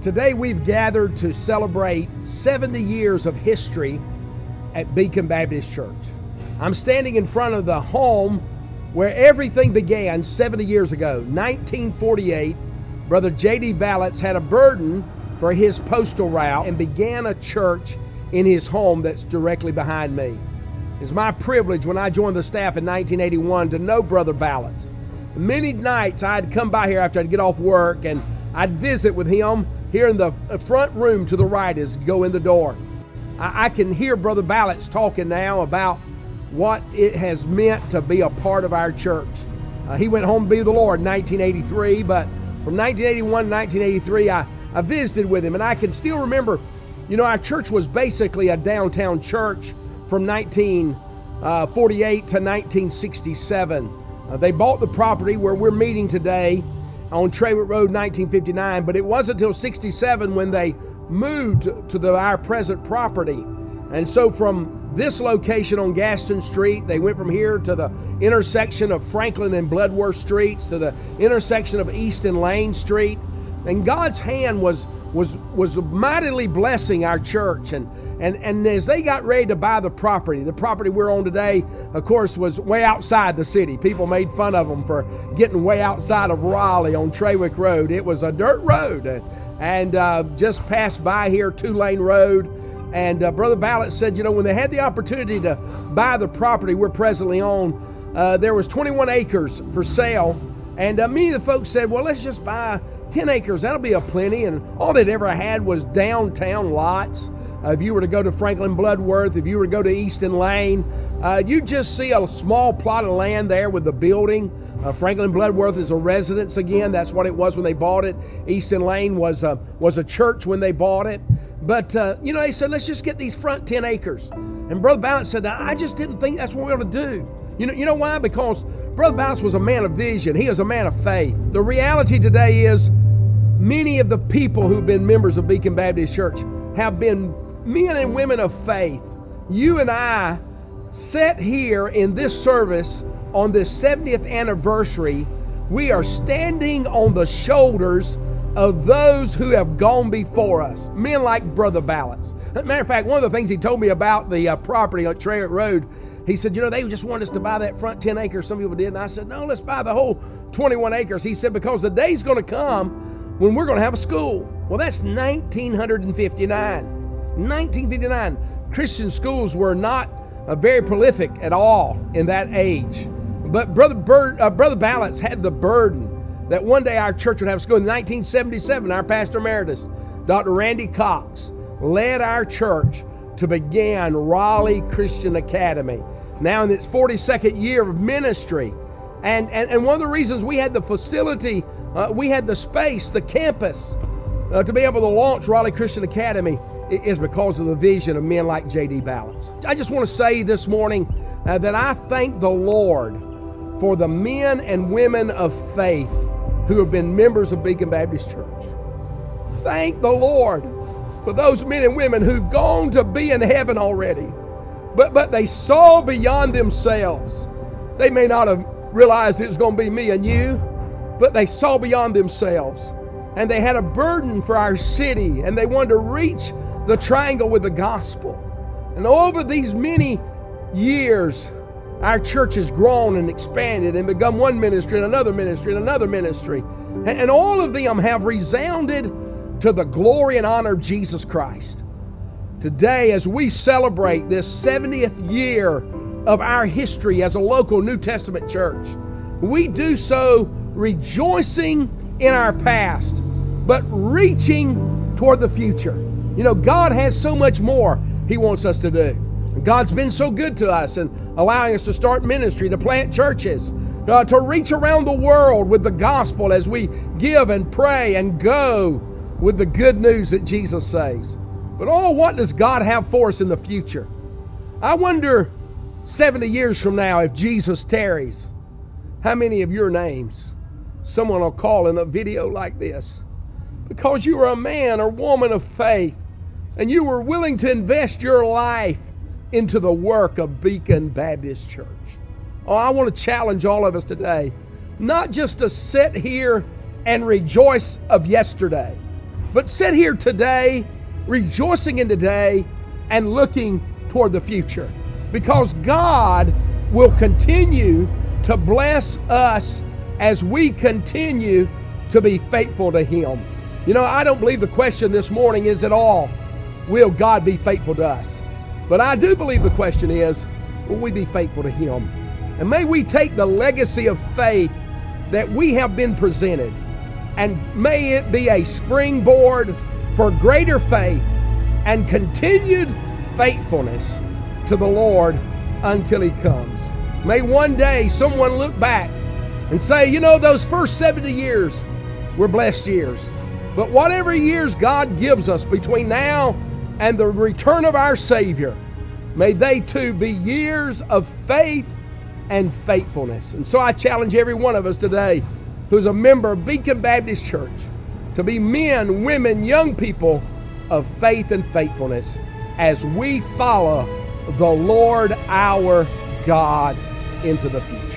Today we've gathered to celebrate 70 years of history at Beacon Baptist Church. I'm standing in front of the home where everything began 70 years ago, 1948. Brother J.D. Ballots had a burden for his postal route and began a church in his home that's directly behind me. It's my privilege when I joined the staff in 1981 to know Brother Ballots. Many nights I'd come by here after I'd get off work and I'd visit with him here in the front room to the right as you go in the door. I can hear Brother Ballots talking now about what it has meant to be a part of our church. He went home to be with the Lord in 1983, but from 1981 to 1983, I visited with him, and I can still remember, our church was basically a downtown church from 1948 to 1967. They bought the property where we're meeting today on Traywick Road, 1959, but it wasn't until 67 when they moved to our present property. And so from this location on Gaston Street, they went from here to the intersection of Franklin and Bloodworth Streets, to the intersection of East and Lane Street. And God's hand was mightily blessing our church. And as they got ready to buy the property we're on today, of course, was way outside the city. People made fun of them for getting way outside of Raleigh on Traywick Road. It was a dirt road, and just passed by here, 2-lane road. And Brother Ballot said, when they had the opportunity to buy the property we're presently on, there was 21 acres for sale. And many of the folks said, well, let's just buy 10 acres. That'll be a plenty. And all they'd ever had was downtown lots. If you were to go to Franklin Bloodworth, if you were to go to Easton Lane, you'd just see a small plot of land there with the building. Franklin Bloodworth is a residence again. That's what it was when they bought it. Easton Lane was a church when they bought it. But, they said, let's just get these front 10 acres. And Brother Balance said, I just didn't think that's what we ought to do. You know why? Because Brother Balance was a man of vision. He was a man of faith. The reality today is many of the people who've been members of Beacon Baptist Church have been men and women of faith. You and I sat here in this service on this 70th anniversary. We are standing on the shoulders of those who have gone before us, men like Brother Ballots. Matter of fact, one of the things he told me about the property on Traywick Road, he said, they just wanted us to buy that front 10 acres. Some people did. And I said, no, let's buy the whole 21 acres. He said, because the day's going to come when we're going to have a school. Well, that's 1959. 1959. Christian schools were not very prolific at all in that age. But Brother Ballots had the burden that one day our church would have a school. In 1977, our pastor emeritus, Dr. Randy Cox, led our church to begin Raleigh Christian Academy, now in its 42nd year of ministry. And one of the reasons we had the facility, we had the space, the campus, to be able to launch Raleigh Christian Academy is because of the vision of men like J.D. Ballots. I just want to say this morning that I thank the Lord for the men and women of faith who have been members of Beacon Baptist Church. Thank the Lord for those men and women who've gone to be in heaven already, but they saw beyond themselves. They may not have realized it was going to be me and you, but they saw beyond themselves. And they had a burden for our city, and they wanted to reach the triangle with the gospel. And over these many years, our church has grown and expanded and become one ministry and another ministry and another ministry. And all of them have resounded to the glory and honor of Jesus Christ. Today, as we celebrate this 70th year of our history as a local New Testament church, we do so rejoicing in our past, but reaching toward the future. God has so much more He wants us to do. God's been so good to us and allowing us to start ministry, to plant churches, to reach around the world with the gospel as we give and pray and go with the good news that Jesus saves. But what does God have for us in the future? I wonder 70 years from now, if Jesus tarries, how many of your names someone will call in a video like this? Because you are a man or woman of faith and you were willing to invest your life into the work of Beacon Baptist Church. I want to challenge all of us today, not just to sit here and rejoice of yesterday, but sit here today, rejoicing in today and looking toward the future. Because God will continue to bless us as we continue to be faithful to Him. You know, I don't believe the question this morning is at all, will God be faithful to us? But I do believe the question is, will we be faithful to Him? And may we take the legacy of faith that we have been presented, and may it be a springboard for greater faith and continued faithfulness to the Lord until He comes. May one day someone look back and say, you know, those first 70 years were blessed years. But whatever years God gives us between now and the return of our Savior, may they too be years of faith and faithfulness. And so I challenge every one of us today who's a member of Beacon Baptist Church to be men, women, young people of faith and faithfulness as we follow the Lord our God into the future.